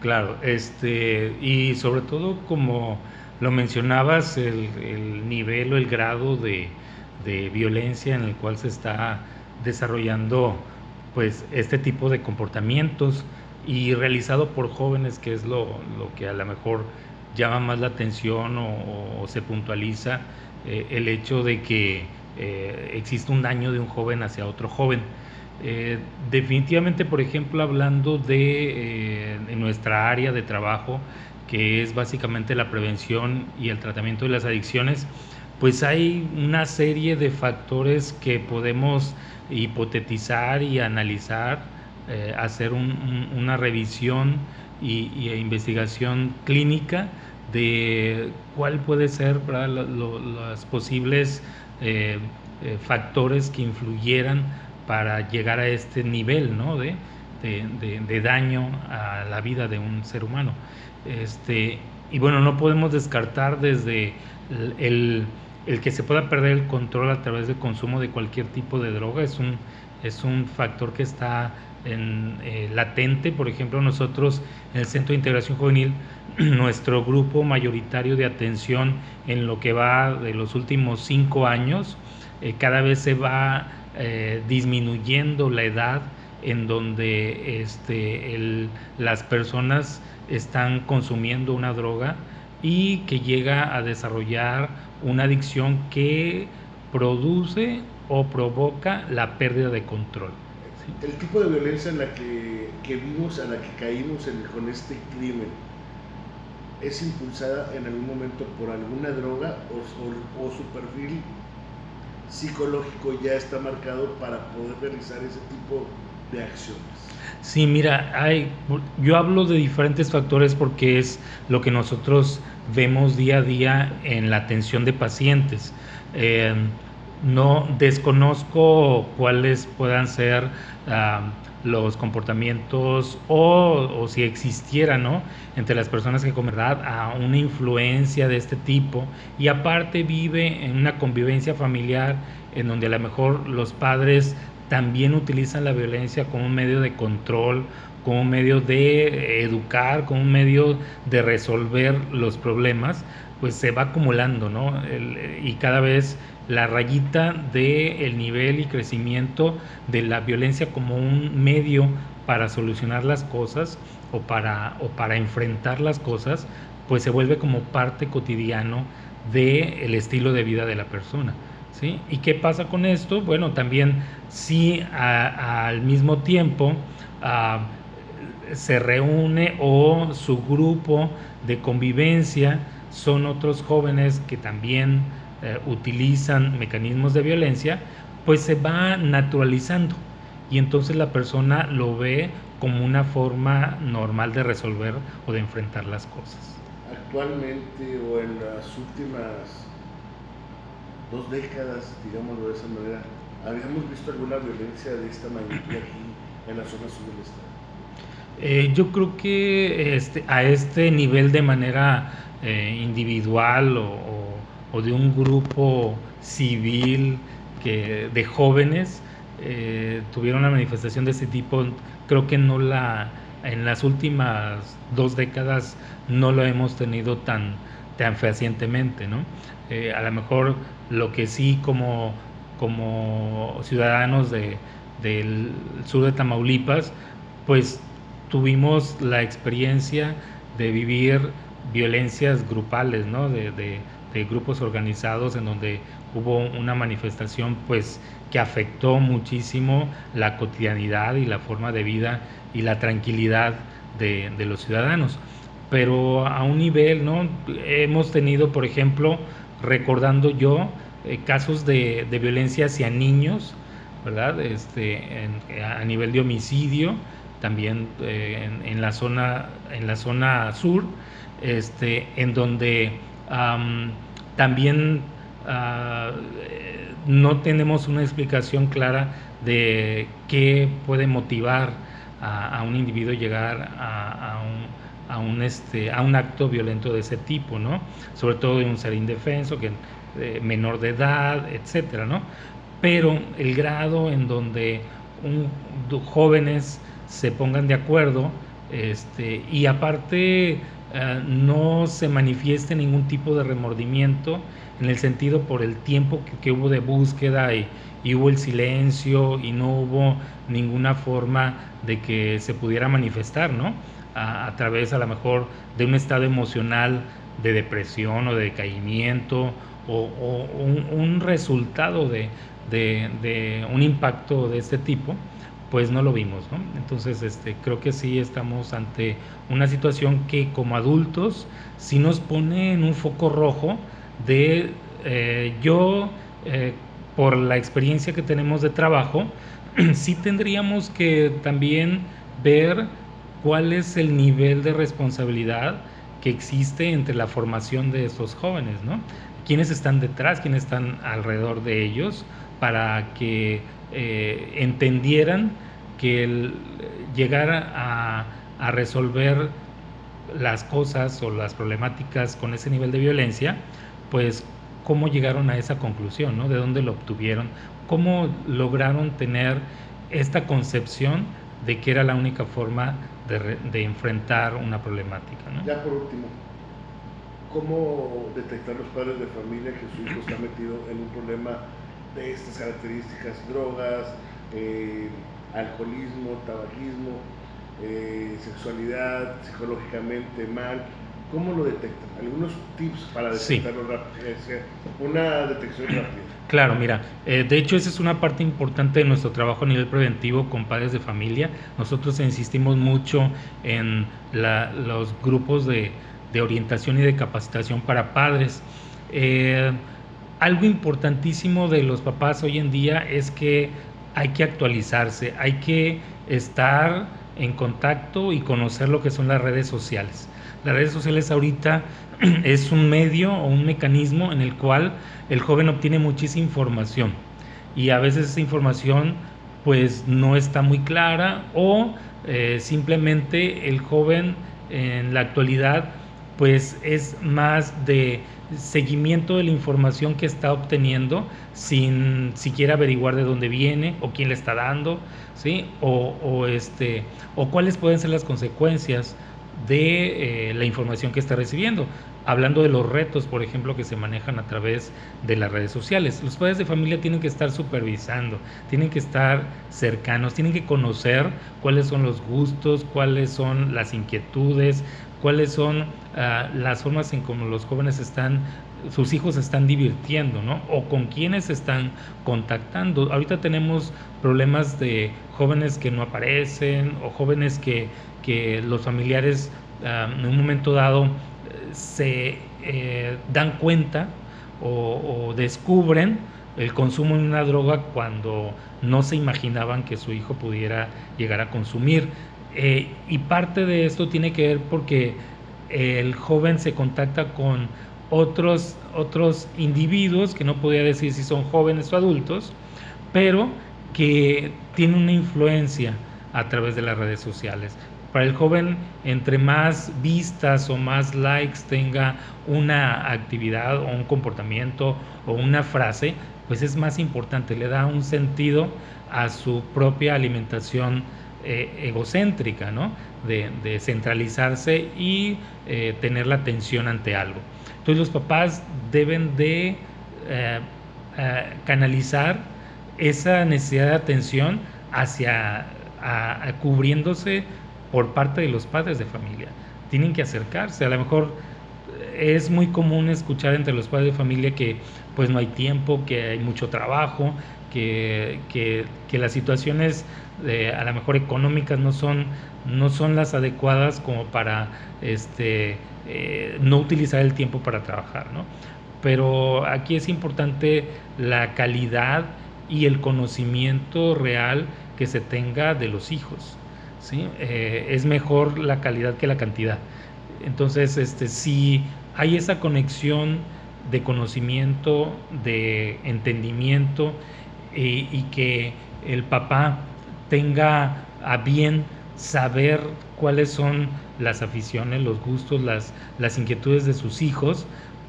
Claro, y sobre todo como lo mencionabas, el nivel o el grado de violencia en el cual se está desarrollando pues este tipo de comportamientos y realizado por jóvenes, que es lo que a lo mejor llama más la atención o se puntualiza, el hecho de que existe un daño de un joven hacia otro joven. Definitivamente, por ejemplo, hablando de nuestra área de trabajo, que es básicamente la prevención y el tratamiento de las adicciones, pues hay una serie de factores que podemos hipotetizar y analizar, hacer una revisión e investigación clínica de cuál puede ser, ¿verdad?, los posibles factores que influyeran para llegar a este nivel, ¿no?, de daño a la vida de un ser humano. Y bueno, no podemos descartar desde el, el que se pueda perder el control a través del consumo de cualquier tipo de droga. Es un factor que está latente. Por ejemplo, nosotros en el Centro de Integración Juvenil, nuestro grupo mayoritario de atención en lo que va de los últimos 5 años, cada vez se va disminuyendo la edad en donde las personas están consumiendo una droga y que llega a desarrollar una adicción que produce o provoca la pérdida de control. ¿Sí? El tipo de violencia en la que vimos, a la que caímos con este crimen, es impulsada en algún momento por alguna droga o su perfil psicológico ya está marcado para poder realizar ese tipo de acciones? Sí, mira, yo hablo de diferentes factores porque es lo que nosotros vemos día a día en la atención de pacientes. Eh, no desconozco cuáles puedan ser los comportamientos o si existiera, ¿no?, entre las personas que con verdad a una influencia de este tipo y aparte vive en una convivencia familiar en donde a lo mejor los padres también utilizan la violencia como un medio de control, como un medio de educar, como un medio de resolver los problemas, pues se va acumulando, ¿no? Y cada vez la rayita del nivel y crecimiento de la violencia como un medio para solucionar las cosas o para enfrentar las cosas, pues se vuelve como parte cotidiano del estilo de vida de la persona. ¿Sí? ¿Y qué pasa con esto? Bueno, también sí al mismo tiempo se reúne o su grupo de convivencia son otros jóvenes que también utilizan mecanismos de violencia, pues se va naturalizando y entonces la persona lo ve como una forma normal de resolver o de enfrentar las cosas. Actualmente o en las últimas 2 décadas, digámoslo de esa manera, ¿habíamos visto alguna violencia de esta magnitud aquí en la zona sur del estado? Yo creo que a este nivel de manera individual o de un grupo civil de jóvenes tuvieron una manifestación de este tipo, creo que en las últimas 2 décadas no lo hemos tenido tan fehacientemente, ¿no? A lo mejor lo que sí como ciudadanos del sur de Tamaulipas, pues tuvimos la experiencia de vivir violencias grupales, ¿no?, de grupos organizados en donde hubo una manifestación pues que afectó muchísimo la cotidianidad y la forma de vida y la tranquilidad de los ciudadanos. Pero a un nivel, ¿no?, hemos tenido, por ejemplo, recordando yo, casos de violencia hacia niños, ¿verdad? A nivel de homicidio, también en la zona sur, en donde también no tenemos una explicación clara de qué puede motivar a un individuo llegar a un acto violento de ese tipo, ¿no? Sobre todo de un ser indefenso, menor de edad, etcétera, ¿no? Pero el grado en donde jóvenes se pongan de acuerdo Y aparte no se manifieste ningún tipo de remordimiento en el sentido por el tiempo que hubo de búsqueda y hubo el silencio y no hubo ninguna forma de que se pudiera manifestar, ¿no? A través a lo mejor de un estado emocional de depresión o de decaimiento o un resultado de un impacto de este tipo, pues no lo vimos, ¿no? Entonces, creo que sí estamos ante una situación que como adultos sí nos pone en un foco rojo de yo, por la experiencia que tenemos de trabajo, sí tendríamos que también ver cuál es el nivel de responsabilidad que existe entre la formación de estos jóvenes, ¿no? ¿Quiénes están detrás, quiénes están alrededor de ellos para que entendieran que el llegar a resolver las cosas o las problemáticas con ese nivel de violencia, pues cómo llegaron a esa conclusión, ¿no? ¿De dónde lo obtuvieron? ¿Cómo lograron tener esta concepción de que era la única forma de enfrentar una problemática, ¿no? Ya por último, ¿cómo detectar los padres de familia que su hijo está metido en un problema de estas características? Drogas, alcoholismo, tabaquismo, sexualidad, psicológicamente mal. ¿Cómo lo detectan? Algunos tips para detectarlo rápido. Una detección rápida. Claro, mira, de hecho esa es una parte importante de nuestro trabajo a nivel preventivo con padres de familia. Nosotros insistimos mucho en los grupos de orientación y de capacitación para padres. Algo importantísimo de los papás hoy en día es que hay que actualizarse, hay que estar en contacto y conocer lo que son las redes sociales. Las redes sociales ahorita es un medio o un mecanismo en el cual el joven obtiene muchísima información y a veces esa información pues no está muy clara o simplemente el joven en la actualidad pues es más de seguimiento de la información que está obteniendo sin siquiera averiguar de dónde viene o quién le está dando, ¿sí? O cuáles pueden ser las consecuencias de la información que está recibiendo. Hablando de los retos, por ejemplo, que se manejan a través de las redes sociales. Los padres de familia tienen que estar supervisando, tienen que estar cercanos, tienen que conocer cuáles son los gustos, cuáles son las inquietudes, cuáles son las formas en cómo los jóvenes sus hijos se están divirtiendo, ¿no? O con quiénes se están contactando. Ahorita tenemos problemas de jóvenes que no aparecen o jóvenes que los familiares en un momento dado se dan cuenta o descubren el consumo de una droga cuando no se imaginaban que su hijo pudiera llegar a consumir. Y parte de esto tiene que ver porque el joven se contacta con otros individuos, que no podría decir si son jóvenes o adultos, pero que tienen una influencia a través de las redes sociales. Para el joven, entre más vistas o más likes tenga una actividad o un comportamiento o una frase, pues es más importante, le da un sentido a su propia alimentación egocéntrica, ¿no? De centralizarse y tener la atención ante algo. Entonces los papás deben de canalizar esa necesidad de atención hacia cubriéndose por parte de los padres de familia. Tienen que acercarse. A lo mejor es muy común escuchar entre los padres de familia que pues no hay tiempo, que hay mucho trabajo, que las situaciones a lo mejor económicas no son las adecuadas como para no utilizar el tiempo para trabajar, ¿no? Pero aquí es importante la calidad y el conocimiento real que se tenga de los hijos, ¿sí? Es mejor la calidad que la cantidad. Entonces, si hay esa conexión de conocimiento, de entendimiento y que el papá tenga a bien saber cuáles son las aficiones, los gustos, las inquietudes de sus hijos,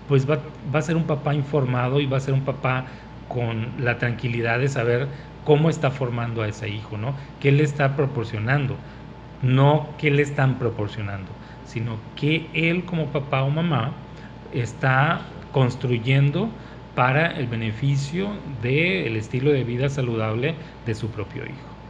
pues va a ser un papá informado y va a ser un papá con la tranquilidad de saber cómo está formando a ese hijo, ¿no? ¿Qué le está proporcionando? no qué le están proporcionando, sino que él como papá o mamá está construyendo para el beneficio del estilo de vida saludable de su propio hijo.